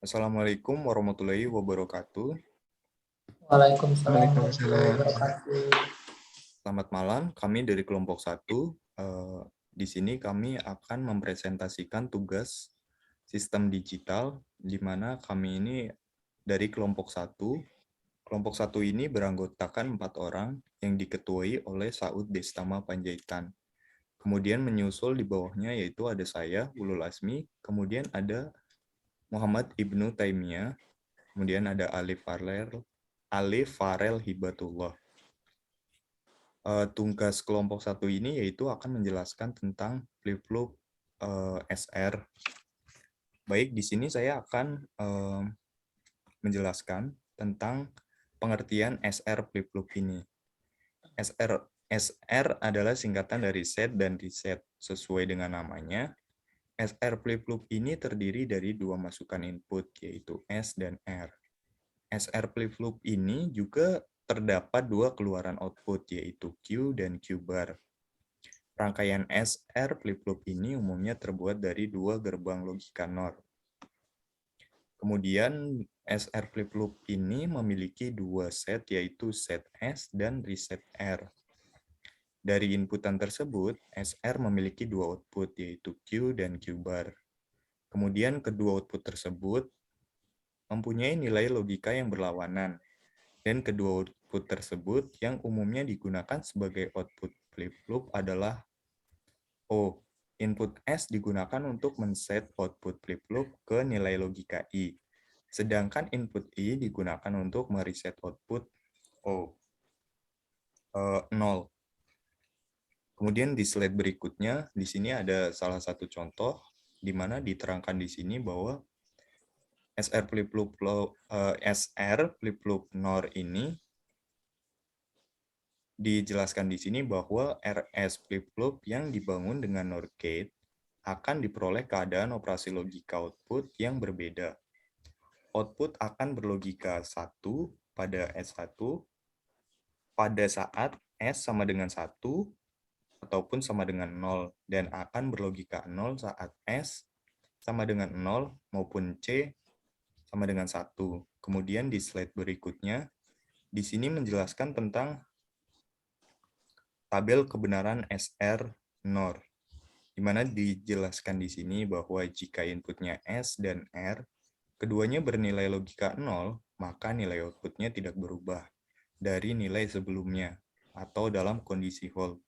Assalamualaikum warahmatullahi wabarakatuh. Waalaikumsalam warahmatullahi Waalaikumsalam. wabarakatuh. Selamat malam, kami dari kelompok 1. Di sini kami akan mempresentasikan tugas sistem digital, di mana kami ini dari kelompok 1. Kelompok 1 ini beranggotakan 4 orang yang diketuai oleh Saud Destama Panjaitan. Kemudian menyusul di bawahnya yaitu ada saya, Ulul Asmi, kemudian ada Muhammad Ibnu Taimiyah, kemudian ada Ali Farel Hibatullah. Tugas kelompok 1 ini yaitu akan menjelaskan tentang flip-flop SR. Baik, di sini saya akan menjelaskan tentang pengertian SR flip-flop ini. SR adalah singkatan dari set dan reset. Sesuai dengan namanya, SR flip-flop ini terdiri dari dua masukan input, yaitu S dan R. SR flip-flop ini juga terdapat dua keluaran output, yaitu Q dan Q bar. Rangkaian SR flip-flop ini umumnya terbuat dari dua gerbang logika NOR. Kemudian SR flip-flop ini memiliki dua set, yaitu set S dan reset R. Dari inputan tersebut, SR memiliki dua output, yaitu Q dan Q bar. Kemudian kedua output tersebut mempunyai nilai logika yang berlawanan, dan kedua output tersebut yang umumnya digunakan sebagai output flip-flop adalah O. Input S digunakan untuk men-set output flip-flop ke nilai logika I, sedangkan input I digunakan untuk mereset output O. 0. Kemudian di slide berikutnya, di sini ada salah satu contoh, di mana diterangkan di sini bahwa SR flip-flop NOR ini dijelaskan di sini bahwa RS flip-flop yang dibangun dengan NOR gate akan diperoleh keadaan operasi logika output yang berbeda. Output akan berlogika 1 pada S1 pada saat S sama dengan 1 ataupun sama dengan 0, dan akan berlogika 0 saat S sama dengan 0 maupun C sama dengan 1. Kemudian di slide berikutnya, di sini menjelaskan tentang tabel kebenaran SR NOR, di mana dijelaskan di sini bahwa jika inputnya S dan R, keduanya bernilai logika 0, maka nilai outputnya tidak berubah dari nilai sebelumnya, atau dalam kondisi hold.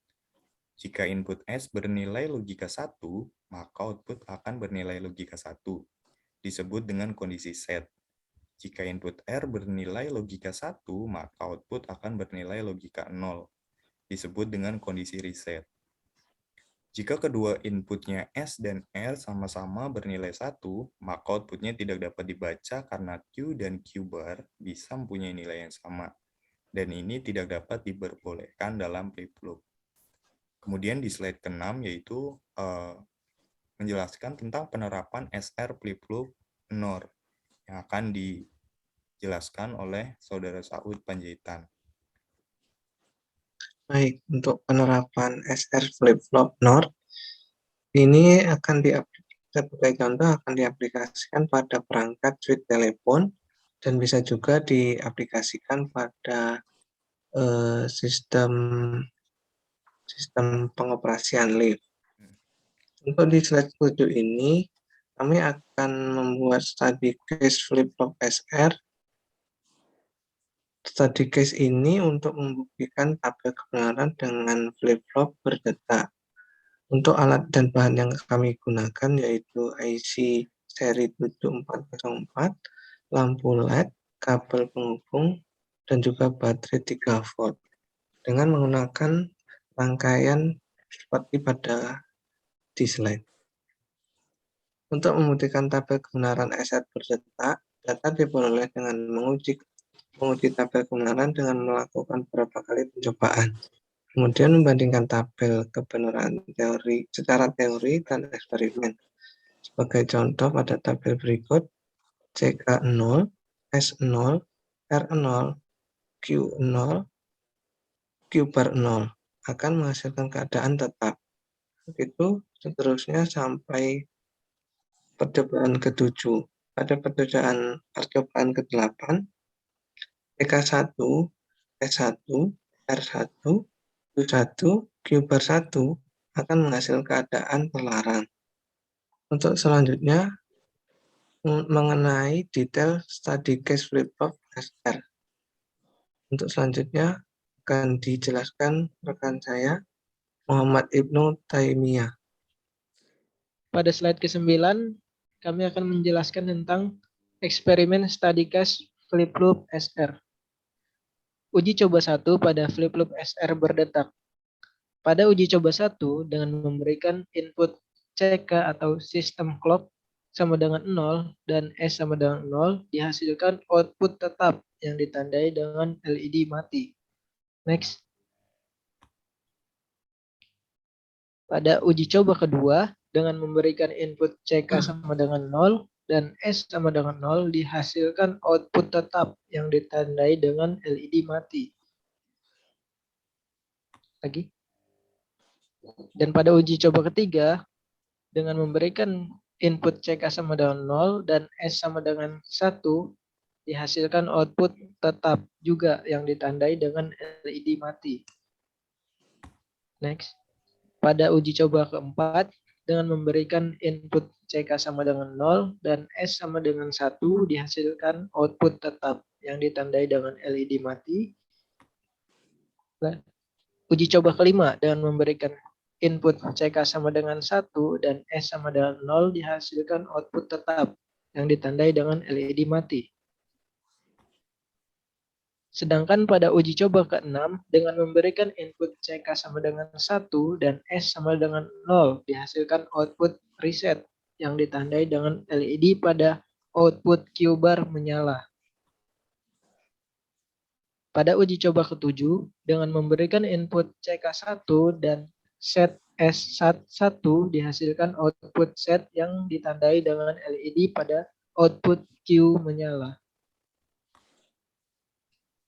Jika input S bernilai logika 1, maka output akan bernilai logika 1, disebut dengan kondisi set. Jika input R bernilai logika 1, maka output akan bernilai logika 0, disebut dengan kondisi reset. Jika kedua inputnya S dan R sama-sama bernilai 1, maka outputnya tidak dapat dibaca karena Q dan Q bar bisa mempunyai nilai yang sama, dan ini tidak dapat diperbolehkan dalam flip-flop. Kemudian di slide ke-6 yaitu menjelaskan tentang penerapan SR flip-flop NOR yang akan dijelaskan oleh Saudara Saud Panjaitan. Baik, untuk penerapan SR flip-flop NOR, ini akan sebagai contoh akan diaplikasikan pada perangkat switch telepon dan bisa juga diaplikasikan pada sistem pengoperasian lift. Untuk di slide 7 ini, kami akan membuat study case flip-flop SR. Study case ini untuk membuktikan tabel kebenaran dengan flip-flop berdetak. Untuk alat dan bahan yang kami gunakan yaitu IC seri 7404, lampu LED, kabel penghubung, dan juga baterai 3 volt. Dengan menggunakan rangkaian seperti pada di slide. Untuk membuktikan tabel kebenaran SR berdetak, data diperoleh dengan menguji tabel kebenaran dengan melakukan beberapa kali pencobaan. Kemudian membandingkan tabel kebenaran teori secara teori dan eksperimen. Sebagai contoh pada tabel berikut, CK0, S0, R0, Q0, Q bar 0 akan menghasilkan keadaan tetap. Begitu seterusnya sampai percobaan ke-7. pada pekerjaan percobaan ke-8, TK1, S1, R1, U1, Q bar 1 akan menghasilkan keadaan terlarang. Untuk selanjutnya, mengenai detail study case flip-flop SR. Untuk selanjutnya akan dijelaskan rekan saya, Muhammad Ibnu Taimiyah. Pada slide ke-9, kami akan menjelaskan tentang eksperimen study case flip-flop SR. Uji coba 1 pada flip-flop SR berdetak. Pada uji coba 1, dengan memberikan input CK atau sistem clock sama dengan 0 dan S sama dengan 0, dihasilkan output tetap yang ditandai dengan LED mati. Next. Pada uji coba kedua, dengan memberikan input CK sama dengan 0 dan S sama dengan 0, dihasilkan output tetap yang ditandai dengan LED mati. Lagi. Dan pada uji coba ketiga, dengan memberikan input CK sama dengan 0 dan S sama dengan 1, dihasilkan output tetap juga yang ditandai dengan LED mati. Next. Pada uji coba keempat, dengan memberikan input CK sama dengan 0 dan S sama dengan 1, dihasilkan output tetap yang ditandai dengan LED mati. Uji coba kelima, dengan memberikan input CK sama dengan 1 dan S sama dengan 0, dihasilkan output tetap yang ditandai dengan LED mati. Sedangkan pada uji coba ke-6, dengan memberikan input CK sama dengan 1 dan S sama dengan 0, dihasilkan output reset yang ditandai dengan LED pada output Q bar menyala. Pada uji coba ke-7, dengan memberikan input CK1 dan set S1, dihasilkan output set yang ditandai dengan LED pada output Q menyala.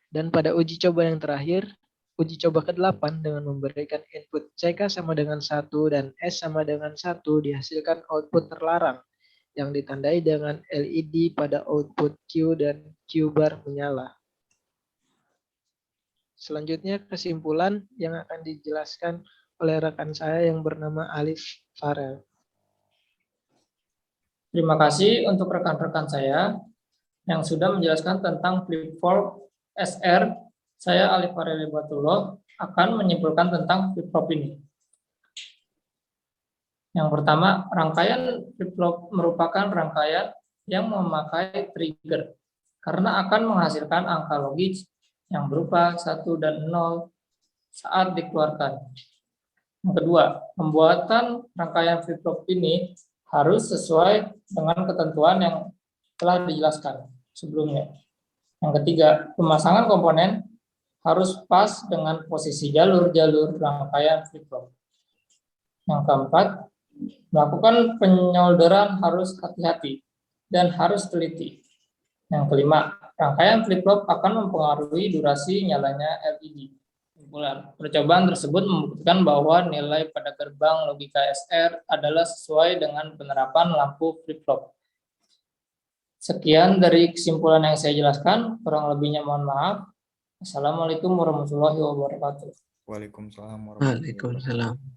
Dan pada uji coba yang terakhir, uji coba ke-8, dengan memberikan input CK sama dengan 1 dan S sama dengan 1, dihasilkan output terlarang yang ditandai dengan LED pada output Q dan Q bar menyala. Selanjutnya kesimpulan yang akan dijelaskan oleh rekan saya yang bernama Alif Farel. Terima kasih untuk rekan-rekan saya yang sudah menjelaskan tentang flip-flop SR. Saya Alif Farel Batullah akan menyimpulkan tentang flip-flop ini. Yang pertama, rangkaian flip-flop merupakan rangkaian yang memakai trigger karena akan menghasilkan angka logis yang berupa 1 dan 0 saat dikeluarkan. Yang kedua, pembuatan rangkaian flip-flop ini harus sesuai dengan ketentuan yang telah dijelaskan sebelumnya. Yang ketiga, pemasangan komponen harus pas dengan posisi jalur-jalur rangkaian flip-flop. Yang keempat, melakukan penyolderan harus hati-hati dan harus teliti. Yang kelima, rangkaian flip-flop akan mempengaruhi durasi nyalanya LED. Percobaan tersebut membuktikan bahwa nilai pada gerbang logika SR adalah sesuai dengan penerapan lampu flip-flop. Sekian dari kesimpulan yang saya jelaskan, kurang lebihnya mohon maaf. Assalamualaikum warahmatullahi wabarakatuh. Waalaikumsalam warahmatullahi wabarakatuh. Waalaikumsalam.